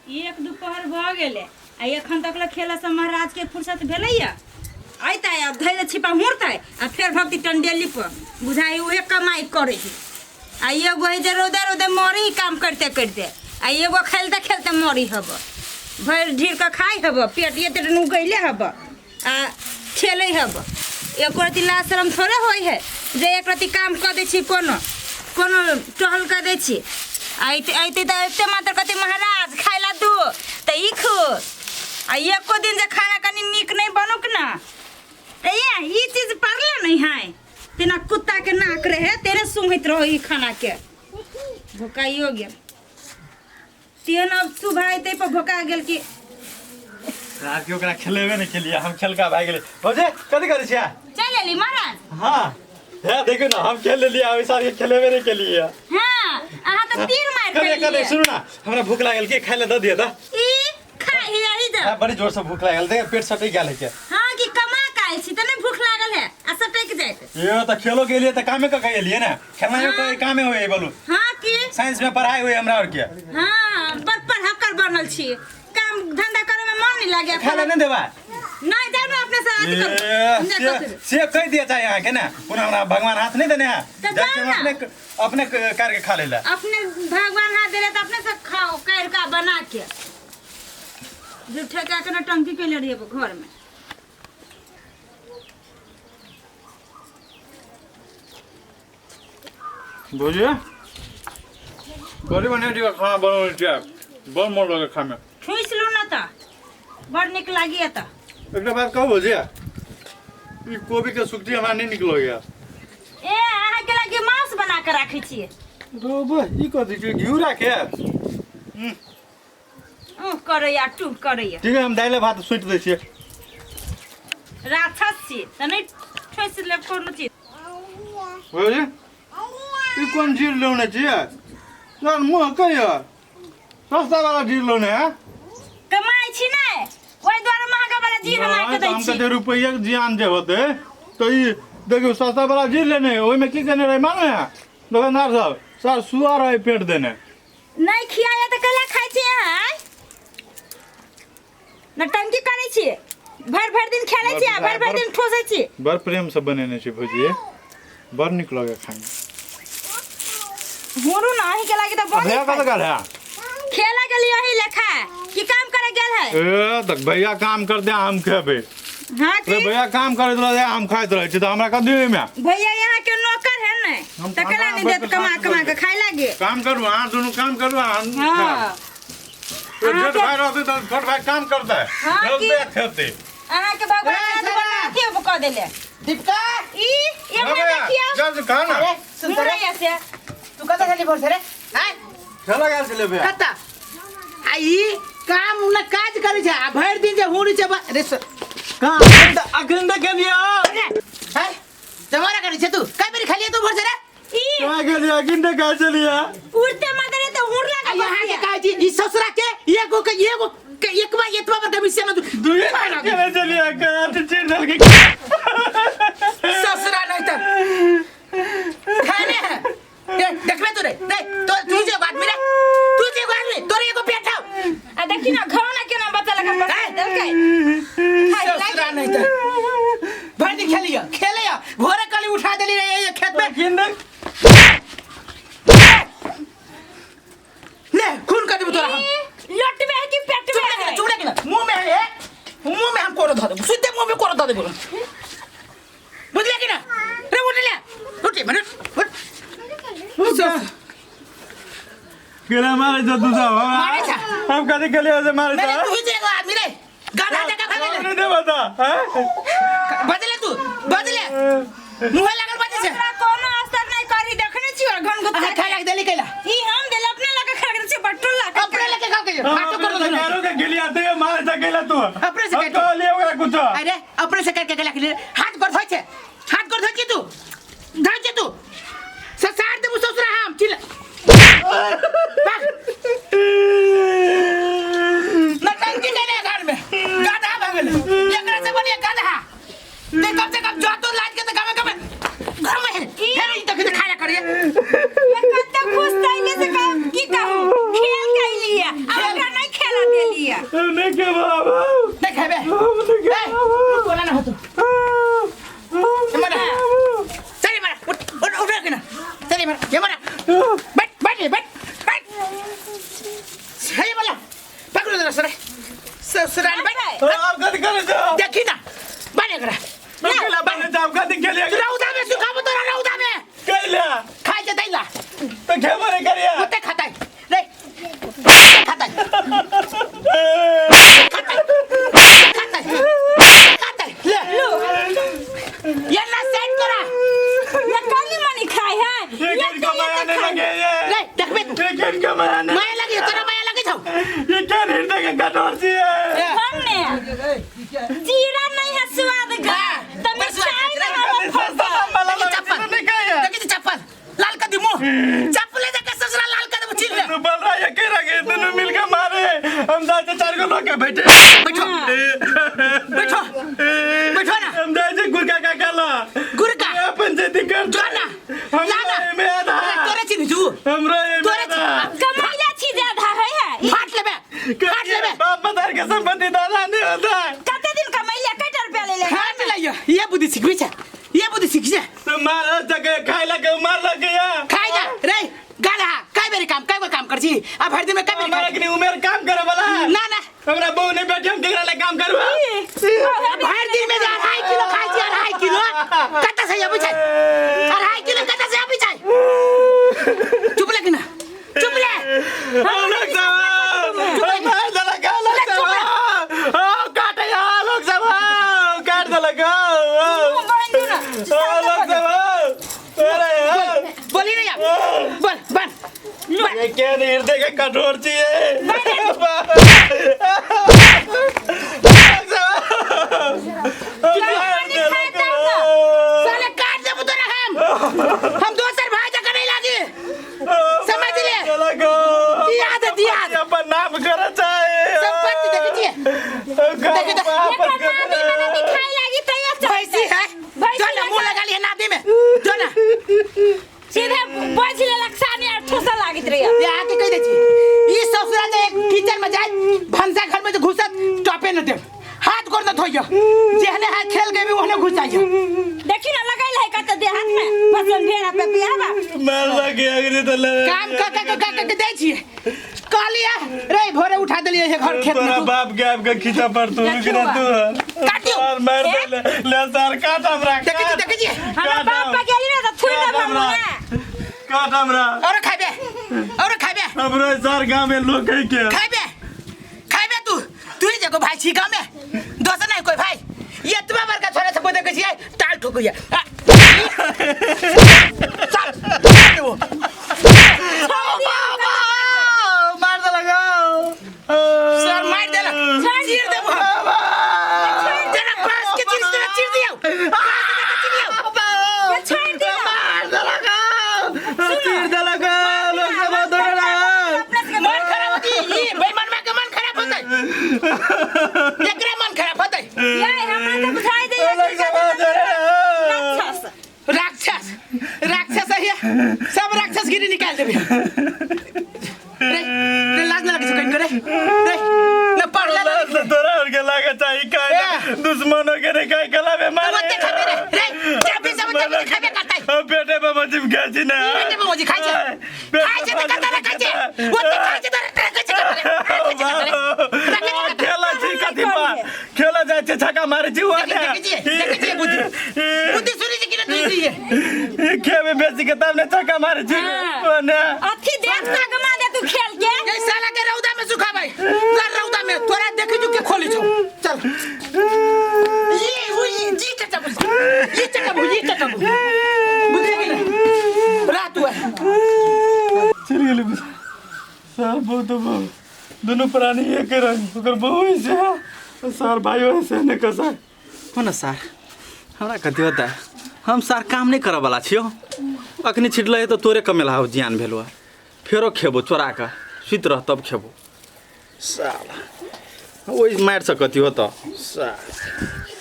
एक दोपहर भ गेले आ एखन तक खेला से महाराज के फुर्सत भेलैया आइता अब धैर्य छिपा मुड़ता आ फिर भक्ति टंडेली पर बुझाई उहे कमाई करे है आ एगो है जे रोदे रोदे मरी ही काम करते करते आ एगो खेलते खेलते मरी हब भर ढीर के खाई हब पेट ये तेरे नु गईले हब आ खेले हब एको रति लाज शरम थोड़े होई है जे एक रति काम कर दै छी कोनो कोनो टहल कर दै छी आइते आइते त एते मात्र कति महाराज खाइला दू त ई खो आ एको दिन जे खाना कनी नीक नहीं बनुक ना त ये ई चीज परले नहीं है तेना कुत्ता के नाक रहे तेरे सुंघत रहो ई खाना के भोकाइयो गेल तेन अब सुबह आइते पर भोका गेल कि रात के ओकरा खेलेबे नहीं के लिए हम खेल का भाग गेले होजे कथि करे छिया चल लेली महाराज हां है देखो ना हम खेल ले लिया वैसा के खेलेबे नहीं के लिए हां आहा त तीर मार करे करे सुन ना हमरा भूख लागल के खाइ ले द दिए द ई खाइ यही द बड़ी जोर से भूख लागल देख पेट सटक गेल है के हां कि कमा काल छी तने भूख लागल है आ सटक जाइत ये तो खेलो के लिए तो कामे का कह लिए ना खेलना यो कोई कामे होए बोलू हां कि साइंस में पढ़ाई होए हमरा और के हां पर पढ़ाकर बनल छी काम धंधा करे में मन नहीं लागे खाले नहीं देबा नहीं जानो अपने से आदि कर से कह दिया चाहे यहाँ के ना पुनः हमरा भगवान हाथ नहीं देने हैं तो जाके हम जाना। अपने करके खा लेला अपने भगवान हाथ दे रहे तो अपने से खाओ कर का बना के झूठे का के टंकी के ले रही घर में बोलिए गरीब ने दिया खाना बनाने दिया बहुत मन लगे खाने ठुस लो ना ता बड़ निक लागी ता एक बात कहू भजिया ई कोबी के सुक्ति हमरा नहीं निकलो गया ए आहा के लागी मांस बना के राखी छी रोबो ई कथि के घिउ राखे करे या टूट करे या ठीक है हम दाइले भात सुइत दै छियै राक्षस छी त नहीं ठुस ले कोनो चीज बोलिए ई कौन जीर लेने छियै यार मुंह कहिया सस्ता वाला जीर लेने है कमाई छी नै ओइ द्वारा महंगा वाला जीर बना के दै हम छी कते रुपया के जियान जे होते तो ई देखियो सस्ता वाला जीर लेने ओइ में की करने रहे मालूम है दुकानदार साहब सर सुआ रहे पेट देने नहीं खियाया त कला खाइ छी यहाँ नटंकी करे छी भर भर दिन खेले छी भर भर दिन ठोसे छी बड़ प्रेम से बनेने छी भुजिए बड़ निक लगे खाए होरू ना ही के लागे त अब है कत गल है खेला के लिए ही लेखा की काम करे गेल है ए तक भैया काम कर दे हम खेबे हां रे की भैया काम करत रहे हम खाइत रहे छी त हमरा कदी में भैया यहाँ के नौकर है नै त कला नहीं देत कमा कमा के खाए लागे काम करू हां दोनों काम करू हां हां तो जेठ भाई रहते तो छोट भाई काम करता है हाँ, खेलते खेलते आहा के भगवान ने बना के बुका देले दीपका ई ये मैं देखिया जब खाना अरे सुन तो रे ऐसे तू कता खाली बोल रे हां खेला गेल छले भैया कता आई काम न काज करै छ आ भरि दिन जे हुडी छ रे काम अखन के लिए हाय जमाना करै छ तू काय बेरी खाली तू बोल रे ई क्या के लिए अखन का चलिया उड़ते मदरे तो हुर लगा यहाँ के काय जी ई ससुरा के एगो के एक बार एतबा पर भविष्य में दुए के चलिया का तो चेर डाल के ससुरा नहीं त खाने है देख ले तू रे नहीं तो तू जे बात मेरे तू जे बात में तोरे एगो पेट आओ आ देखी ना घर ना केना बच्चा लगा बता दे के ससुरा नहीं त भरी खेलिया भोरे कली उठा देली रे खेत में किंदर ले खून कर दे तोरा हम लट में है कि पेट में है चुड़ा के मुंह में है मुंह में हम कोरो धो दे सीधे मुंह में कोरो धो दे बोल बुझले कि ना रे उठ ले उठ मने उठ केला मारे तो दूसरा मारे था। हम कदी के लिए से मारे मैंने था तू ही जेगा आदमी रे गाना जगह भागे नहीं दे बता बदले तू बदले मुंह लागल बजे से हमरा कोनो असर नहीं करी देखने छी घन गुप्ता खा लाग देली कैला ई हम देल अपने लगा खा के छी बट्टू लगा अपने लेके खाओ के फाटो कर दो करो के गिली आते है मारे था केला तू अपने से हम तो ले होगा कुछ अरे अपने से करके कैला के हाथ कर धोइ छे हाथ कर धोइ तू धोइ छे तू ससार दे ससुरा हम चिल नटंकी देले घर में गाधा भागल एकरा से बढ़िया गाधा ते कम से कम जो तो लाज के तो गावे घर में फिर ई तक खाया करिए ये कत्ता खुश तइले से का की कहूं खेल कैलिए अब का नहीं खेला के बाबू नहीं खाबे बोला ना हो तो चलिए मारा उठ के ना चलिए मारा ये मारा बैठ सही बोला पकड़ो जरा सरान बैठ आप कद करे जाओ देखी ना बने करा केला बने जाओ कद के लिए रौदा में सुखा तो रौदा में केला खाई के दैला तो के बने करिया कुत्ते खाता है रे खाता है ये ना सेट करा ये काली मनी खाए है ये क्या माया ने लगे ये रे देख बे ये क्या माया ने माया लगी तेरा माया लगी छौ ये क्या हृदय के कठोर सी है हमने जीरा नहीं है स्वाद का तब चाय लगा देखी चप्पल लाल का दिमो चप्पल ले जाके ससुरा लाल का दिमो छीन ले तू बोल रहा है के रगे दोनों मिलकर मारे हम दादा चार को लोग बैठे बैठो ना हम दादा गुरका का काला गुरका पंचायती कर जो ना हमरा में आधा तोरे छीन जू हमरा तोरे कमाइला चीज आधा है फाट लेबे बाप मदार के संबंधी दादा नहीं होता कते दिन कमाइला कटर रुपया ले ले हां मिलाइयो ये बुद्धि सीखबी छे ये बुद्धि सीख छे तो मार जगह खाई लगे मार लगे या खाई जा रे गाला काय बेरी काम काय काम कर छी अब हर दिन में काय हमारा कि उम्र काम करे वाला ना ना हमरा बहू ने बैठे हम केकरा ले काम करवा अब हर दिन में 2.5 किलो खाई छी 2.5 किलो कत से अबै छै 2.5 किलो कत से अबै छै चुप ले कि ना चुप ले लोग सब मार दला का लोग सब काट या लोग सब काट दला का लोग सब अरे बोली नहीं आप बोल बन ये क्या हृदय के कठोर सी साले काट दे बुतरा हम दोसर भाई जका नहीं लागी समझ ले दिया अपन नाम कर चाहे संपत्ति देखिए देख दिखाई लगी तैयार भैंसी है जो ना मुंह लगा लिए नादी में जो ना सीधे बजले लक्षानी और ठोसा लागित रही ये आके कह दे छी ई ससुरा जे किचन में जाए भंसा घर में जो घुसत टॉपे न दे हाथ गोड़ न धोइयो जेहने हाथ खेल के भी ओहने घुस जाइयो देखी ना लगाइल है कत दे हाथ में बसन भेड़ा पे पियाबा मार लगे अगरे तो काम का दे छी कालिया रे भोरे उठा देलिए है घर खेत में तोरा तू बाप के आपका खींचा पर तू कि ना तू काटियो और मार दे ले सर काट हमरा देखिए हमरा बाप पे गेली ना तो थुई ना भंगुआ काट हमरा और खाबे हमरा सर गांव में लोग कह के खाबे तू ही जगह भाई छी गांव में दोस्त नहीं कोई भाई ये तुम्हारा बड़का छोरा से बोले कहिए टाल ठोकइया मार दे लगा सर मार देला चीर दे तेरा पास के चीर दियो ये छोड़ दे मार दे लगा लोग सब दौड़ रहा मन खराब होती ये बेईमान में मन खराब होता है एकरे मन खराब होता है ये हमरा तो बुझाई दे राक्षस है सब राक्षस गिरी निकाल देबे रे लाज ना लगे कहीं करे रे न पड़ला तोरा और के लागे चाहिए काय दुश्मनों के रे काय कला में मारे मत खाबे रे जब भी सब तब खाबे करता है पेटे पे मजिम खाची ना पेटे पे मजी खाई तो करता ना खाई वो तो खाई तो खेला छी कथि पा खेला जाय छै छक्का मारे छी हुआ देखिए बुद्धि सुनी जी कि ना तुई खेबे बेसी के तब ने छक्का मारे छी ना अथी देख ता गमा दे तू खेल के ये साला के रौदा में सुखा भाई रौदा में तोरा देखि जु के खोली छौ चल ये हुई जी चटा बुद्धि के रात हुआ चल गेले सर बहुत दोनों प्राणी एक रंग ओकर बहु से सर भाई से ने कसा हो न सर हमरा कथी होता है हम सर काम नहीं करे वाला छियो अखनी छिटले तो तोरे कमेला हो जियान भेलो फेरो खेबो चोरा के सुत रह तब खेबो साला ओइ मार से कथी होता साला